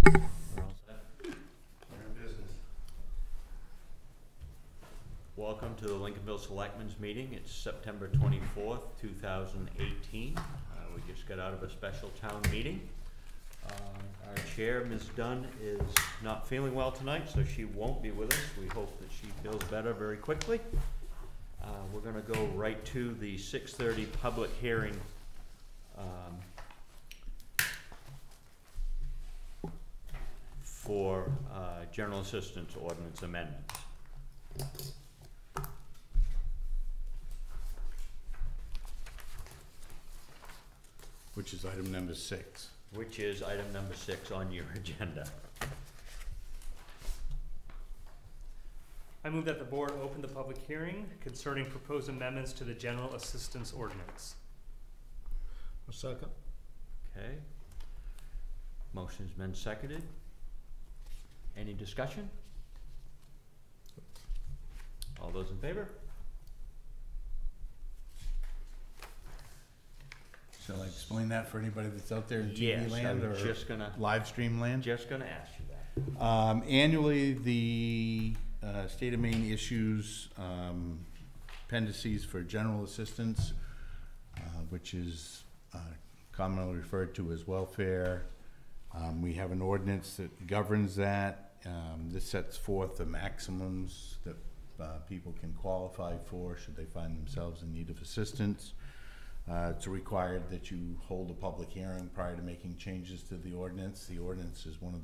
We're all set. We're in business. Welcome to the Lincolnville Selectmen's meeting. It's September 24th, 2018. We just got out of a special town meeting. Our chair, Ms. Dunn, is not feeling well tonight, so she won't be with us. We hope that she feels better very quickly. We're going to go right to the 6:30 public hearing for general assistance ordinance amendments. Which is item number 6. Which is item number 6 on your agenda. I move that the board open the public hearing concerning proposed amendments to the general assistance ordinance. A second. Okay. Motion's been seconded. Any discussion? All those in favor? Shall I explain that for anybody that's out there in TV Yes, land I'm or just gonna live stream land? ask you that. Annually, the state of Maine issues appendices for general assistance, which is commonly referred to as welfare. We have an ordinance that governs that. This sets forth the maximums that people can qualify for should they find themselves in need of assistance. It's required that you hold a public hearing prior to making changes to the ordinance. The ordinance is one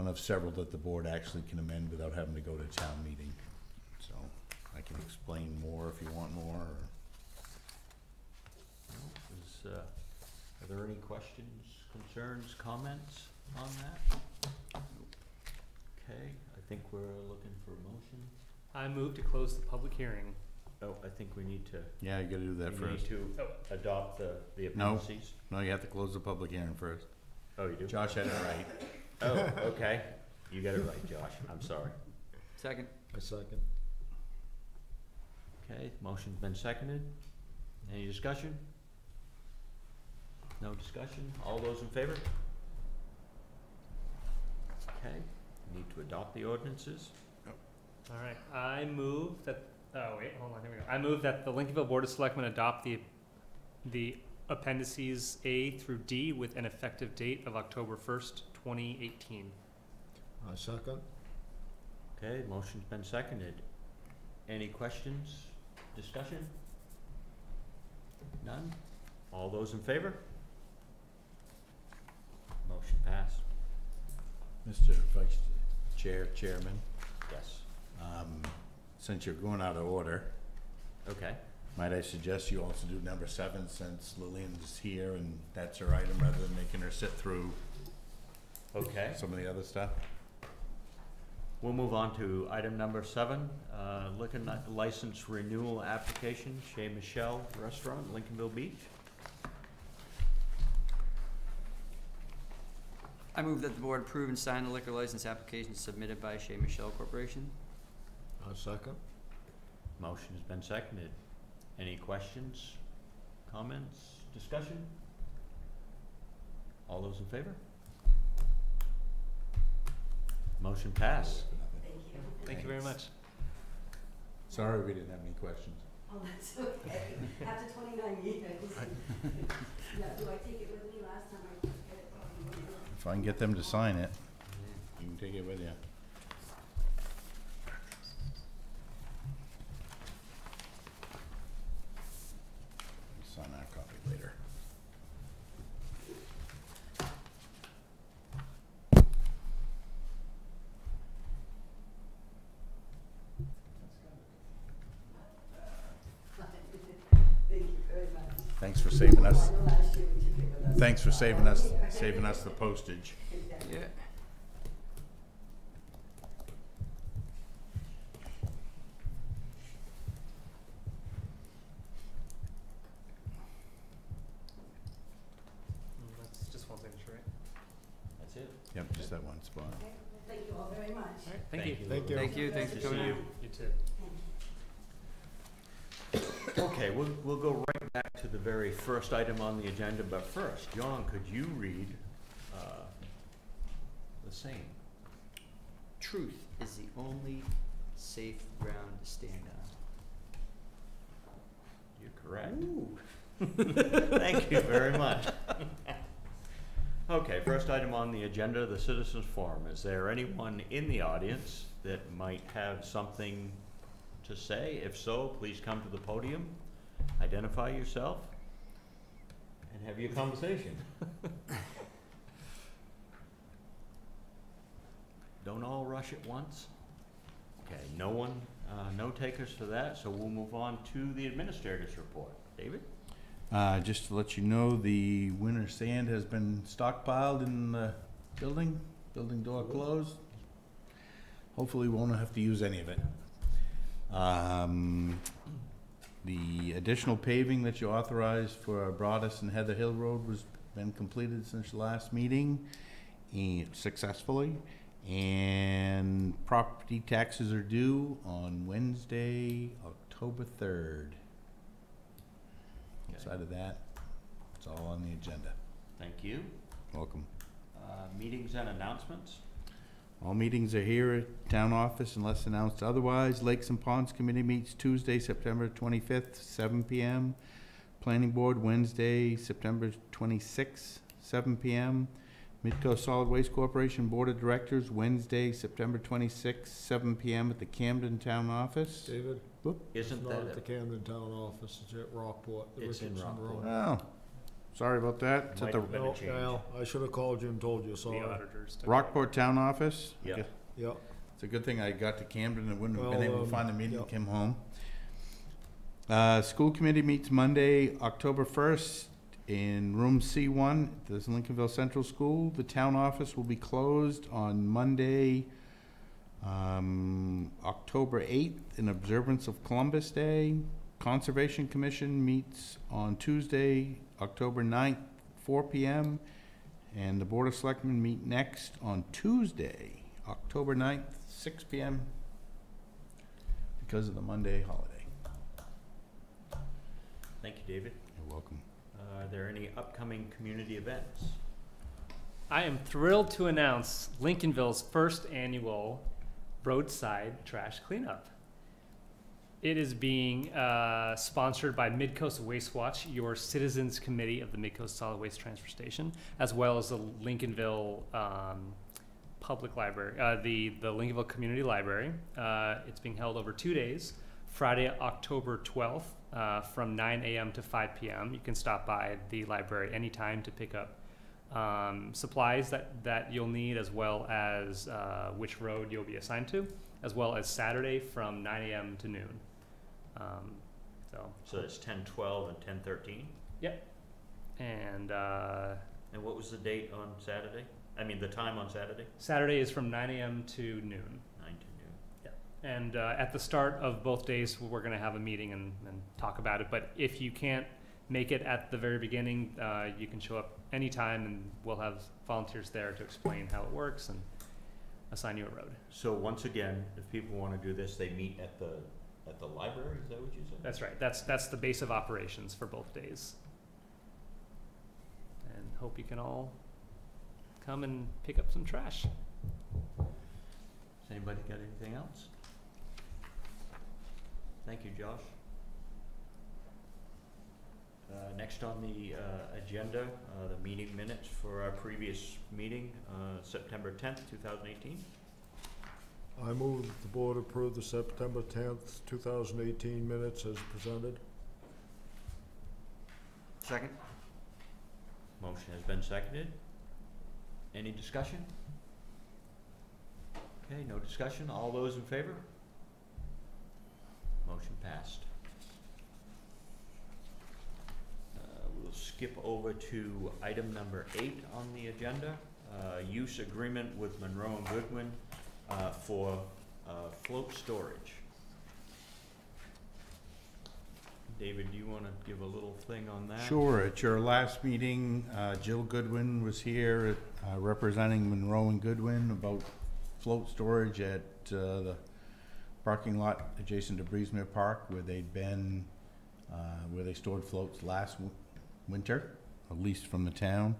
of several that the board actually can amend without having to go to town meeting. So I can explain more if you want more. Are there any questions, concerns, comments on that? Okay, I think we're looking for a motion. I move to close the public hearing. Oh, I think we need to. Yeah, you gotta do that we first. need to adopt the No. appendices. No, you have to close the public hearing first. Oh, you do? Josh had it right. Oh, okay. You got it right, Josh. I'm sorry. Second. A second. Okay, motion's been seconded. Any discussion? No discussion? All those in favor? Okay, need to adopt the ordinances. All right, I move that, oh wait, hold on, here we go. I move that the Lincolnville Board of Selectmen adopt the appendices A through D with an effective date of October 1st, 2018. A second. Okay, motion's been seconded. Any questions? Discussion? None? All those in favor? Motion passed. Mr. Vice Chairman, Yes. since you're going out of order, Okay. might I suggest you also do number 7 since Lillian's here and that's her item rather than making her sit through Okay. some of the other stuff? We'll move on to item number 7, liquor license renewal application, Chez Michelle Restaurant, Lincolnville Beach. I move that the board approve and sign the liquor license application submitted by Chez Michelle Corporation. A second. Motion has been seconded. Any questions, comments, discussion? All those in favor? Motion passed. Thank you very much. Sorry we didn't have any questions. Oh, that's okay. After 29 years. Yeah, do I take it with me? Last time I took it. If I can get them to sign it, you can take it with you. Sign that copy later. Thank you very much. Thanks for saving us. I know last year we took it with us. Thanks for saving us the postage. Exactly. Yeah. That's just one signature, right? That's it. Yep, just that one spot. Okay. Well, thank you all very much. All right, thank you. Thank you. Thank you, thanks for Good to coming see in. you. You too. Okay, we'll go right back to the very first item on the agenda, but first, John, could you read the same. Truth is the only safe ground to stand on. You're correct. Thank you very much. Okay, first item on the agenda, the Citizens Forum. Is there anyone in the audience that might have something to say? If so, please come to the podium, identify yourself, and have your conversation. Don't all rush at once. Okay, no one, no takers for that, so we'll move on to the administrator's report. David? Just to let you know, the winter sand has been stockpiled in the building door closed. Hopefully we won't have to use any of it. The additional paving that you authorized for Broadus and Heather Hill Road was been completed since the last meeting, and successfully. And property taxes are due on Wednesday, October 3rd. Outside of that, it's all on the agenda. Thank you. Welcome. Meetings and announcements. All meetings are here at town office unless announced otherwise. Lakes and Ponds Committee meets Tuesday, September 25th, 7 p.m. Planning Board Wednesday, September 26th, 7 p.m. Midco Solid Waste Corporation Board of Directors Wednesday, September 26th, 7 p.m. at the Camden Town Office. David? Isn't It's that not at the Camden Town Office, it's at Rockport. the It's in Richardson Rockport. Road. Oh, sorry about that. It's at Might the have been a No, change. Al, I should have called you and told you, sorry. The auditors. took it. Rockport Town Office. Yeah. Okay. Yeah, It's a good thing I got to Camden and wouldn't have been Well, able to find the meeting and yeah. came home. School committee meets Monday, October 1st in room C1 at the Lincolnville Central School. The town office will be closed on Monday, October 8th in observance of Columbus Day. Conservation Commission meets on Tuesday, October 9th, 4 p.m. And the Board of Selectmen meet next on Tuesday, October 9th, 6 p.m. because of the Monday holiday. Thank you, David. You're welcome. Are there any upcoming community events? I am thrilled to announce Lincolnville's first annual roadside trash cleanup. It is being sponsored by Midcoast Waste Watch, your citizens committee of the Midcoast Solid Waste Transfer Station, as well as the Lincolnville Public Library, the Lincolnville Community Library. It's being held over 2 days, Friday, October 12th, from 9 a.m. to 5 p.m. You can stop by the library anytime to pick up supplies that you'll need, as well as which road you'll be assigned to, as well as Saturday from 9 a.m. to noon. So it's 10/12 and 10/13? Yep. And And what was the date on Saturday? I mean, the time on Saturday? Saturday is from 9 a.m. to noon. 9 to noon. And at the start of both days, we're going to have a meeting and talk about it. But if you can't make it at the very beginning, you can show up anytime, and we'll have volunteers there to explain how it works and assign you a road. So once again, if people want to do this, they meet at the library, is that what you said? That's right. That's the base of operations for both days. And hope you can all come and pick up some trash. Has anybody got anything else? Thank you, Josh. Next on the agenda, the meeting minutes for our previous meeting, September 10th, 2018. I move that the board approve the September 10th, 2018 minutes as presented. Second? Motion has been seconded. Any discussion? Okay, no discussion. All those in favor? Motion passed. We'll skip over to item number 8 on the agenda, use agreement with Monroe and Goodwin for float storage. David, do you want to give a little thing on that? Sure. At your last meeting, Jill Goodwin was here representing Monroe and Goodwin about float storage at the parking lot adjacent to Breesmere Park, where they'd been, where they stored floats last winter, at least from the town.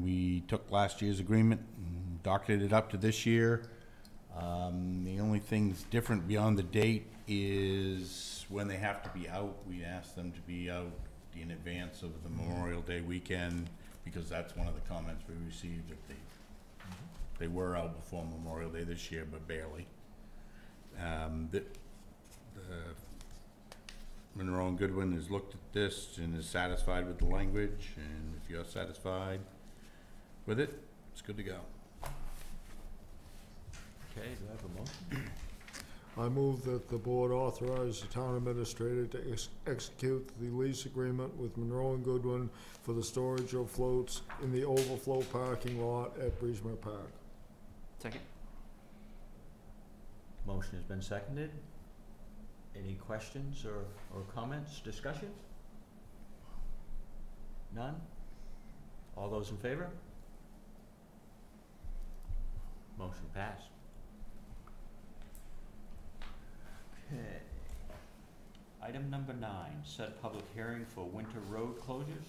We took last year's agreement and docketed it up to this year. The only things different beyond the date is when they have to be out. We ask them to be out in advance of the Memorial Day weekend, because that's one of the comments we received, that they were out before Memorial Day this year, but barely. The Monroe and Goodwin has looked at this and is satisfied with the language, and if you're satisfied with it, it's good to go. Okay, do I have a motion? I move that the board authorize the town administrator to execute the lease agreement with Monroe and Goodwin for the storage of floats in the overflow parking lot at Breesmere Park. Second. Motion has been seconded. Any questions or comments, discussion? None? All those in favor? Motion passed. Okay. Item number 9, set public hearing for winter road closures.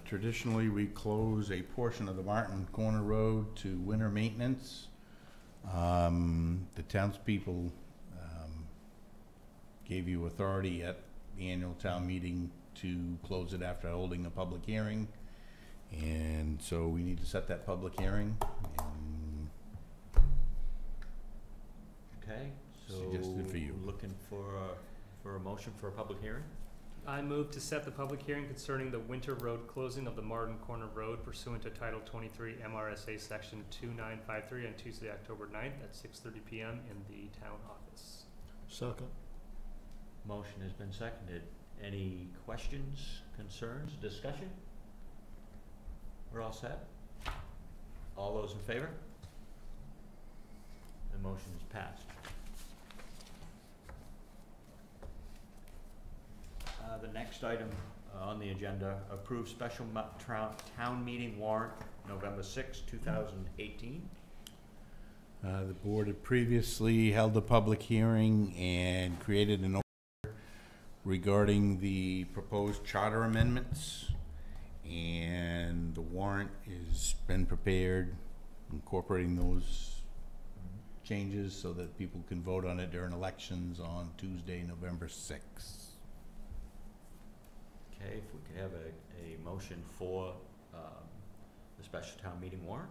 Traditionally, we close a portion of the Martin Corner Road to winter maintenance. The townspeople gave you authority at the annual town meeting to close it after holding a public hearing. And so we need to set that public hearing. And Okay, so Suggested for you. looking for a motion for a public hearing? I move to set the public hearing concerning the winter road closing of the Martin Corner Road pursuant to Title 23 MRSA Section 2953 on Tuesday, October 9th at 6:30 p.m. in the town office. Second. Motion has been seconded. Any questions, concerns, discussion? We're all set? All those in favor? The motion is passed. The next item on the agenda, approve special town meeting warrant, November 6, 2018. the board had previously held a public hearing and created an order regarding the proposed charter amendments. And the warrant has been prepared, incorporating those changes so that people can vote on it during elections on Tuesday, November 6th. Okay, if we could have a motion for the special town meeting warrant.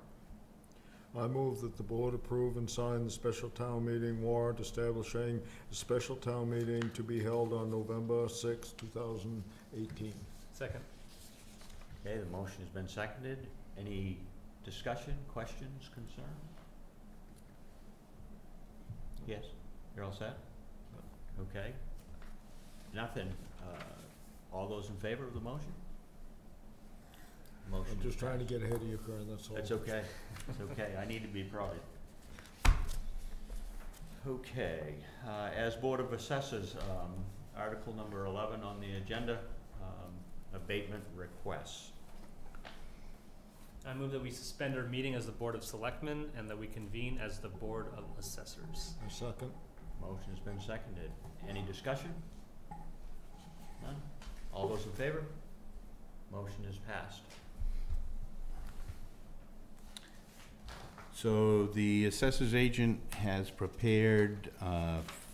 I move that the board approve and sign the special town meeting warrant establishing a special town meeting to be held on November 6, 2018. Second. Okay, the motion has been seconded. Any discussion, questions, concerns? Yes, you're all set? Okay. Nothing. All those in favor of the motion? Motion I'm is just trying to passed. get ahead of you, Karen, that's all. It's okay. It's okay. I need to be proud. Okay, as Board of Assessors, article number 11 on the agenda, abatement requests. I move that we suspend our meeting as the Board of Selectmen and that we convene as the Board of Assessors. A second. Motion has been seconded. Any discussion? None? All those in favor? Motion is passed. So the assessor's agent has prepared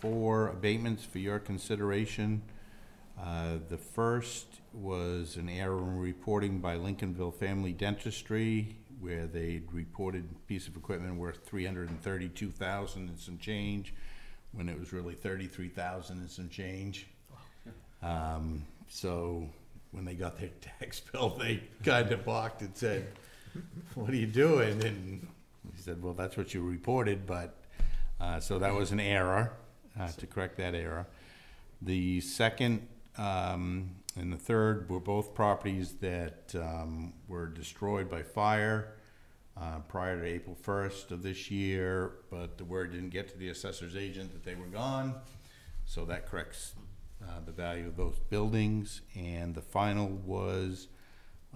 4 abatements for your consideration. The first was an error in reporting by Lincolnville Family Dentistry, where they'd reported a piece of equipment worth $332,000 and some change, when it was really $33,000 and some change. So when they got their tax bill, they kind of balked and said, "What are you doing?" And he said, "Well, that's what you reported," but, so that was an error, to correct that error. The second and the third were both properties that were destroyed by fire prior to April 1st of this year, but the word didn't get to the assessor's agent that they were gone, so that corrects the value of those buildings. And the final was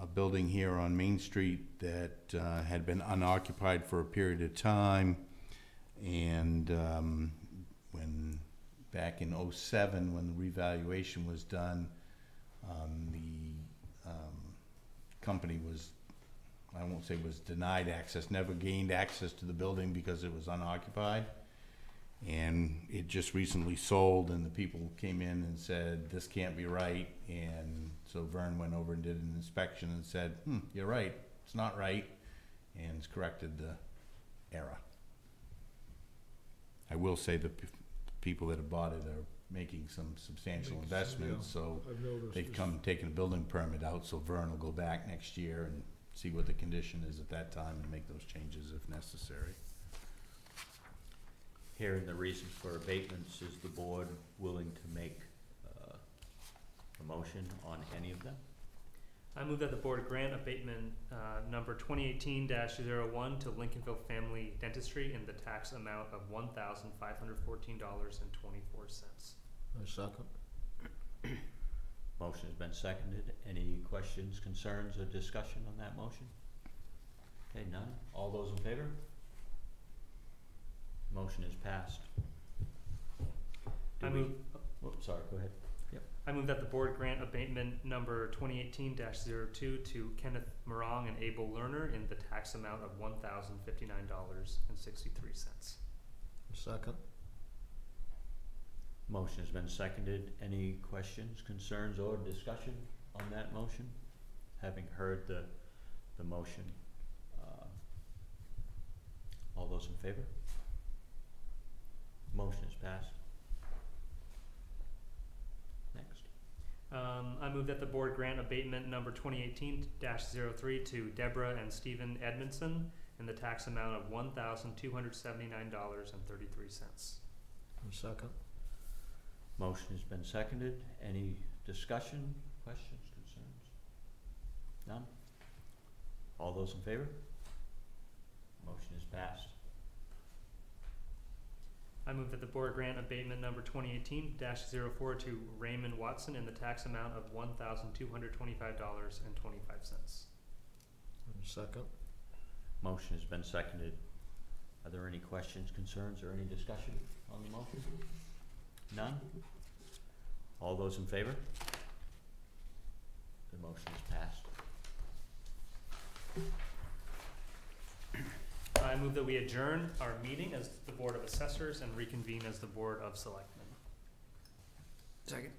a building here on Main Street that had been unoccupied for a period of time, and when back in '07, when the revaluation was done, the company was I won't say was denied access, never gained access to the building because it was unoccupied. And it just recently sold, and the people came in and said, this can't be right. And so Vern went over and did an inspection and said, you're right, it's not right, and it's corrected the error. I will say the people that have bought it are making some substantial investments, so I've noticed. they've come taking a building permit out, so Vern will go back next year and see what the condition is at that time and make those changes if necessary. Hearing the reasons for abatements, is the board willing to make a motion on any of them? I move that the board grant abatement number 2018-01 to Lincolnville Family Dentistry in the tax amount of $1,514.24. I second. Motion has been seconded. Any questions, concerns, or discussion on that motion? Okay, none. All those in favor? Motion is passed. Whoops, sorry, go ahead. I move that the board grant abatement number 2018-02 to Kenneth Morong, an able learner, in the tax amount of $1,059.63. Second. Motion has been seconded. Any questions, concerns, or discussion on that motion? Having heard the motion, all those in favor? Motion is passed. Next. I move that the board grant abatement number 2018-03 to Deborah and Stephen Edmondson in the tax amount of $1,279.33. Second. Motion has been seconded. Any discussion, questions, concerns? None? All those in favor? Motion is passed. I move that the board grant abatement number 2018-04 to Raymond Watson in the tax amount of $1,225.25. Second. Motion has been seconded. Are there any questions, concerns, or any discussion on the motion? None? All those in favor? The motion is passed. I move that we adjourn our meeting as the Board of Assessors and reconvene as the Board of Selectmen. Second.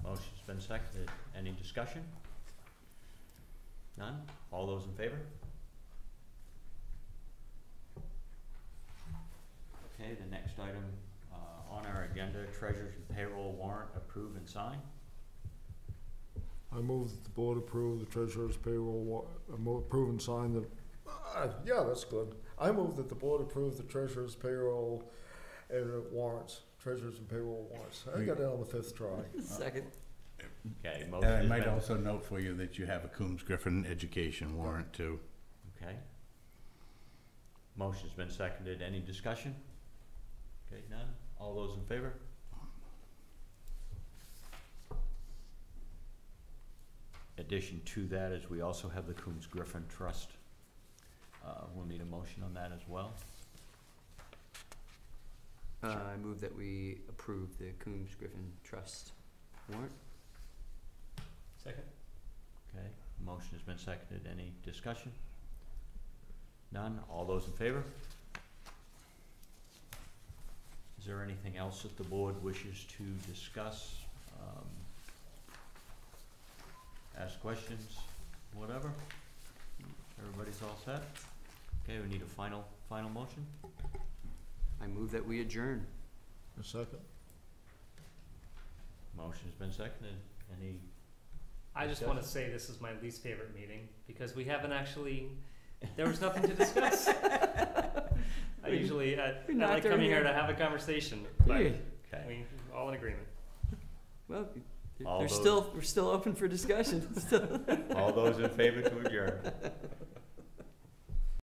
Motion's been seconded. Any discussion? None? All those in favor? Okay, the next item on our agenda, treasurer's and payroll warrant, approve and sign. I move that the board approve the treasurer's payroll, approve and sign the, yeah, that's good. I move that the board approve the treasurer's payroll and warrants, treasurer's and payroll warrants. I got it on the 5th try. Second. Okay, motion And I has might been- also note for you that you have a Coombs Griffin education warrant too. Okay. Motion's been seconded. Any discussion? Okay, none? All those in favor? Addition to that is we also have the Coombs Griffin Trust. We'll need a motion on that as well. I move that we approve the Coombs Griffin Trust warrant. Second. Okay, motion has been seconded. Any discussion? None? All those in favor? Is there anything else that the board wishes to discuss? Ask questions, whatever? Everybody's all set? Okay, we need a final motion? I move that we adjourn. A second. Motion's been seconded. Any, I just want to say this is my least favorite meeting because we haven't actually, there was nothing to discuss. I usually, I like coming here to have a conversation, but Yeah. okay. we all in agreement. Well, All we're those- still open for discussion. All those in favor to adjourn?